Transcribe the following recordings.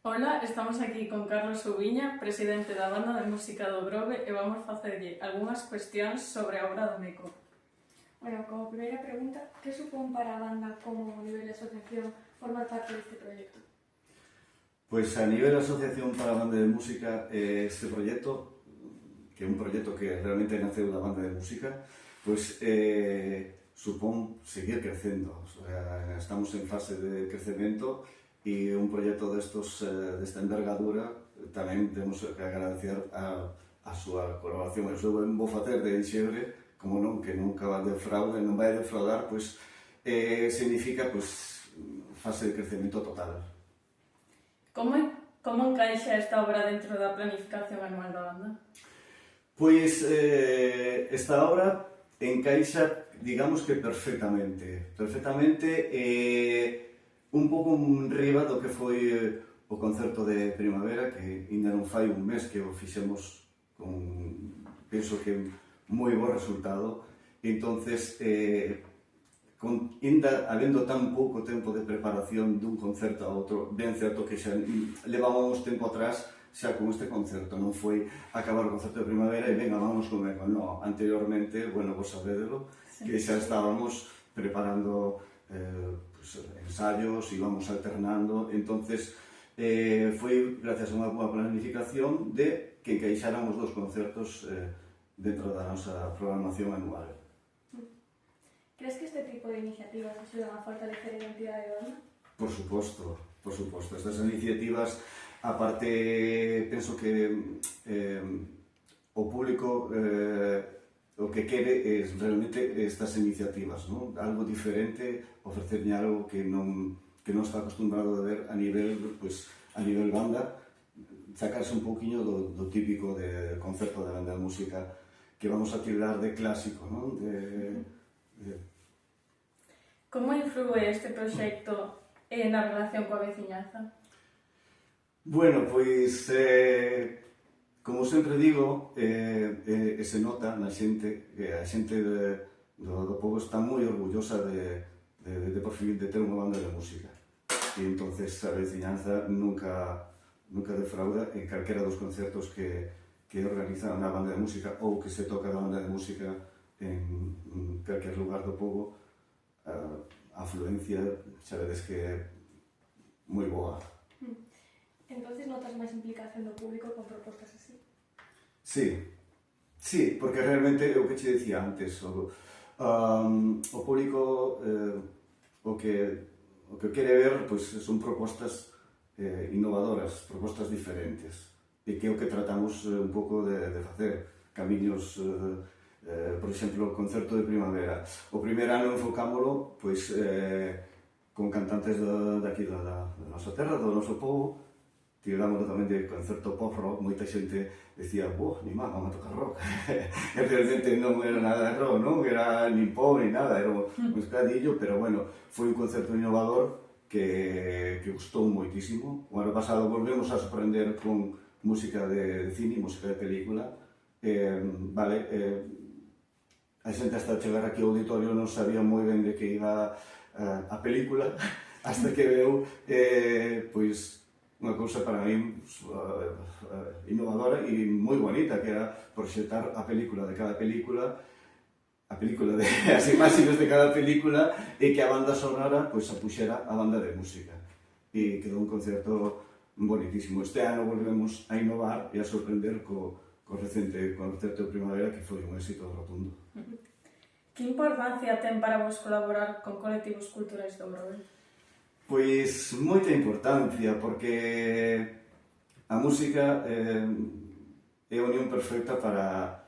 Ola, estamos aquí con Carlos Ubiña, presidente da Banda de Música do Grove, e vamos facerlle algunhas cuestións sobre a obra do Meco. Bueno, como primeira pregunta, que supón para a banda como nivel de asociación formar parte deste proxecto? Pois a nivel de Asociación para a Banda de Música, este proxecto, que é un proxecto que realmente naceu da banda de música, pois supón seguir crecendo. O sea, estamos en fase de crecemento e un proxecto desta envergadura tamén temos que agradecer a súa colaboración. Eu vou facer de enxebre, como non, que nunca vai defraudar, non vai defraudar, pois significa pois fase de crecemento total. Como encaixa esta obra dentro da planificación anual da banda? Pois esta obra encaixa, digamos que perfectamente, un pouco riba do que foi o concerto de primavera, que ainda non fai un mes que o fixemos con, penso que moi bo resultado. Entonces, ainda habendo tan pouco tempo de preparación dun concerto a outro, ben certo que xa levábamos tempo atrás xa con este concerto, non foi acabar o concerto de primavera e venga, vamos con Meco, no, anteriormente, bueno, vos sabédelo, que xa estábamos preparando pues, ensayos, íbamos alternando, entonces foi gracias a unha boa planificación de que encaixáramos dos concertos dentro da nosa programación anual. Crees que este tipo de iniciativas axudan a fortalecer a identidade da banda? Por suposto. Estas iniciativas, aparte, penso que o público o que quere é realmente estas iniciativas, ¿no? Algo diferente, ofrecerlle algo que non está acostumbrado a ver a nivel banda, sacarse un poquinho do típico de concerto de banda de música que vamos a tildar de clásico, ¿no? Como influe este proxecto na relación coa veciñanza? Bueno, pois, como sempre digo, se nota na xente, que a xente do povo está moi orgullosa de por fin de ter unha banda de música. E entonces a veciñanza nunca defrauda en calquera dos concertos que organiza unha banda de música ou que se toca da banda de música en calquer lugar do povo. A afluencia, xa vedes que é moi boa. Entonces notas máis implicación do público con propostas así? Sí, porque realmente é o que che dicía antes, o público o que quere ver pois, son propostas innovadoras, propostas diferentes, e que é o que tratamos un pouco de facer, camiños. Por exemplo, o concerto de primavera. O primeiro ano enfocámolo pois, con cantantes daqui da nosa terra, do noso povo. Tirámoslo tamén de concerto pop-rock. Moita xente decía, ni má, vamos a tocar rock. E realmente non era nada de rock, non era nin pop, nin nada, era un escadillo, pero bueno, foi un concerto innovador que gustou moitísimo. O ano pasado volvemos a sorprender con música de cine, música de película. A xente hasta chegar aquí ao auditorio non sabía moi ben de que iba a película, hasta que veu pois unha cousa para mí innovadora e moi bonita, que era proxectar a película de cada película, as imaxes de cada película, e que a banda sonora pois a puxera a banda de música. E quedou un concerto bonitísimo. Este ano volvemos a innovar e a sorprender co recente concerto de primavera, que foi un éxito rotundo. Que importancia ten para vos colaborar con colectivos culturais do Grove? Pois moita importancia, porque a música é a unión perfecta para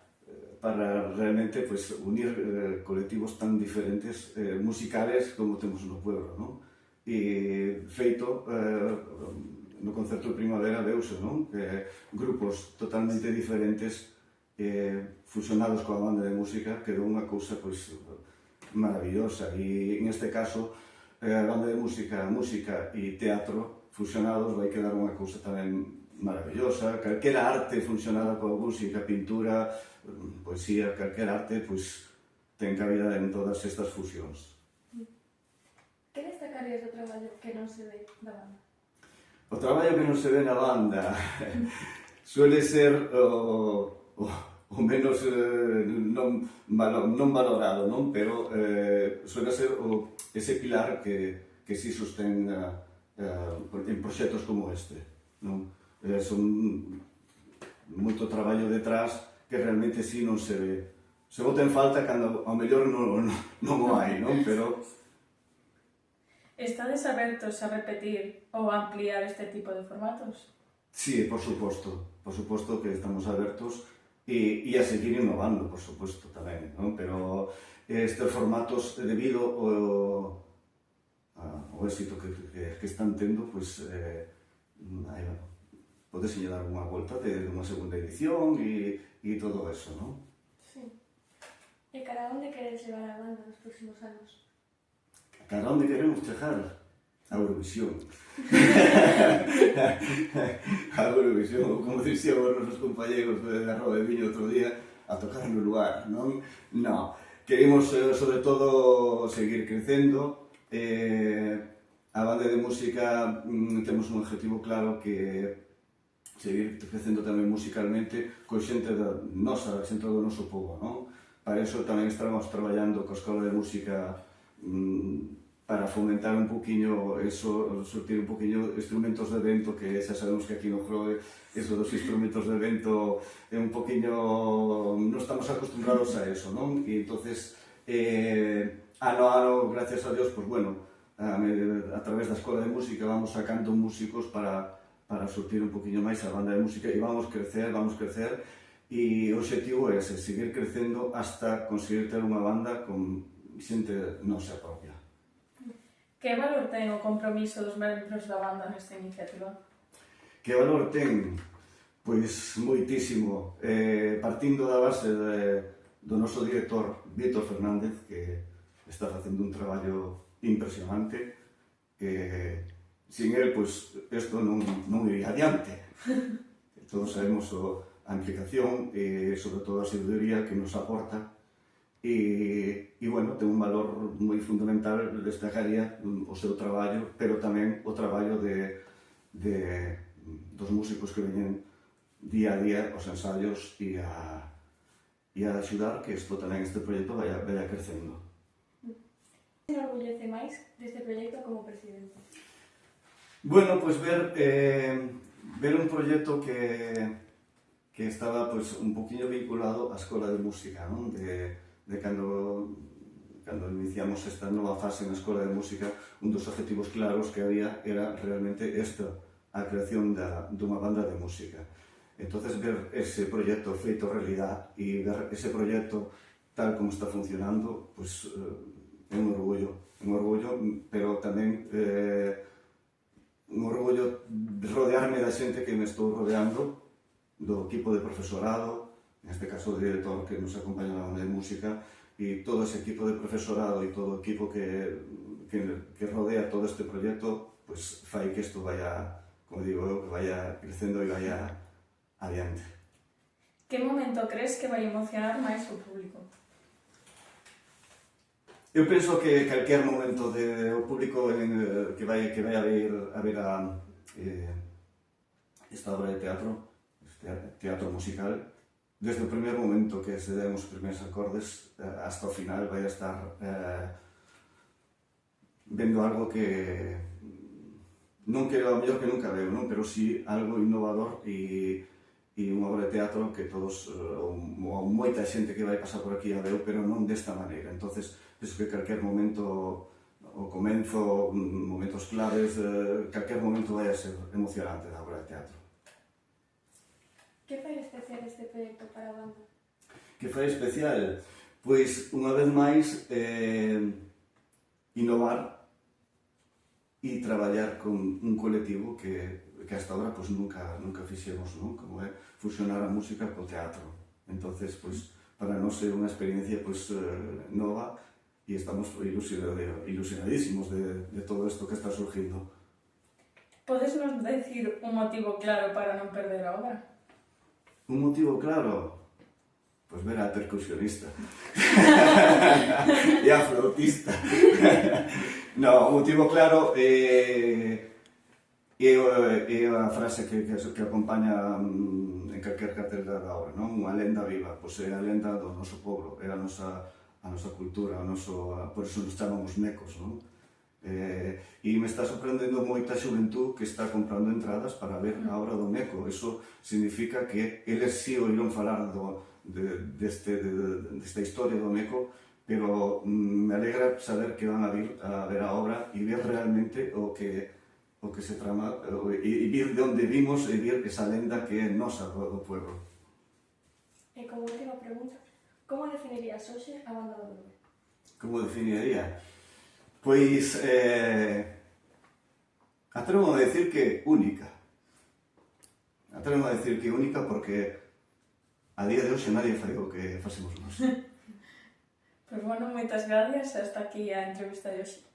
realmente pois, unir colectivos tan diferentes musicales como temos no pueblo, non? E feito no concerto de primavera veuse, non? Grupos totalmente diferentes fusionados coa banda de música, quedou unha cousa pois maravillosa. E en este caso a banda de música e teatro fusionados vai quedar unha cousa tamén maravillosa. Calquera arte fusionada coa música, pintura, poesía, calquera arte pois ten cabida en todas estas fusións. Que destacarías do traballo que non se ve da banda? O traballo que non se ve na banda suele ser o menos non valorado, non? Pero suele ser ese pilar que si sostén en proxectos como este, non? Son moito traballo detrás que realmente si non se ve. Se bota en falta cando ao mellor non o hai, non? Pero Estades abertos a repetir ou a ampliar este tipo de formatos? sí, por suposto que estamos abertos e a seguir innovando, por suposto, tamén, non? Pero estes formatos, debido ao éxito que están tendo, pois, podes dar unha volta de unha segunda edición e todo eso, non? Sí. E cara onde queres levar a banda nos próximos anos? Cara onde queremos chegar? A Eurovisión. A Eurovisión, como dixían os nosos compañeros da Roda de Viño outro día, a tocar no lugar, non? No. Queremos, sobre todo, seguir crecendo. A banda de música temos un objetivo claro que seguir crecendo tamén musicalmente co xente da nosa, xente do noso povo, non? Para iso tamén estamos traballando coa Escola de Música para fomentar un poquinho eso, sortir un poquinho instrumentos de vento, que xa sabemos que aquí no Grove eso dos instrumentos de vento é un poquinho, non estamos acostumbrados a eso, non? E entonces ano a ano, gracias a Dios, pues bueno, a través da Escola de Música vamos sacando músicos para sortir un poquinho máis a banda de música e vamos crecer e o objetivo é ese, seguir crecendo hasta conseguir ter unha banda con xente nosa propia. Que valor ten o compromiso dos membros da banda nesta iniciativa? Que valor ten? Pois moitísimo. Partindo da base do noso director Víctor Fernández, que está facendo un traballo impresionante, que sin él, pois, isto non iría adiante. Todos sabemos a implicación e, sobre todo, a sabiduría que nos aporta. E, bueno, ten un valor moi fundamental, destacaría o seu traballo, pero tamén o traballo dos músicos que veñen día a día aos ensaios e a axudar que este proxecto vaya crecendo. Que enorgullece máis deste proxecto como presidente? Bueno, pois ver un proxecto que estaba pois un poquinho vinculado á Escola de Música, non? De cando iniciamos esta nova fase na Escola de Música, un dos objetivos claros que había era realmente esta, a creación dunha banda de música. Entonces ver ese proxecto feito realidad e ver ese proxecto tal como está funcionando, pois é un orgullo, pero tamén un orgullo de rodearme da xente que me estou rodeando, do equipo de profesorado, neste caso o director que nos acompaña na banda de música, e todo ese equipo de profesorado e todo o equipo que rodea todo este proxecto, pois fai que isto vaya, como digo eu, que vaya crecendo e vaya adiante. Que momento crees que vai emocionar máis o público? Eu penso que calquer momento o público que vai a ver esta obra de teatro musical, desde o primer momento que se den os primeiros acordes hasta o final vai a estar vendo algo que non que ao mellor que nunca veo, non? Pero sí algo innovador e unha obra de teatro que todos, ou moita xente que vai pasar por aquí a veo, pero non desta maneira. Entonces, penso que calquer momento, o comenzo, momentos claves, calquer momento vai a ser emocionante da obra de teatro. Que fai especial este proxecto para a banda? Que fai especial? Pois, unha vez máis, innovar e traballar con un colectivo que hasta ahora pues, nunca fixemos, non? Como é fusionar a música co teatro. Entonces, pues, para nós é unha experiencia pues, nova e estamos ilusionadísimos de todo isto que está surgindo. Podes nos decir un motivo claro para non perder a obra? Un motivo claro? Pues ver a percusionista e a flautista. No, un motivo claro é a frase que acompaña en calquer cartel da obra, non? Unha lenda viva, pois é a lenda do noso povo, é a nosa cultura, por eso nos chamamos mecos, non? E me está sorprendendo moita xuventud que está comprando entradas para ver a obra do Meco. Eso significa que eles sí oíron falar desta historia do Meco, pero me alegra saber que van a vir a ver a obra e ver realmente o que se trama, e vir de onde vimos e vir esa lenda que é nosa do pueblo. E como última pregunta, como definirías hoxe a banda do Grove? Como definiría? Pois, atrevo a decir que única. Atrevo a decir que única porque a día de hoxe nadie fai o que facemos nós. Pois bueno, moitas gracias, hasta aquí a entrevista de hoxe.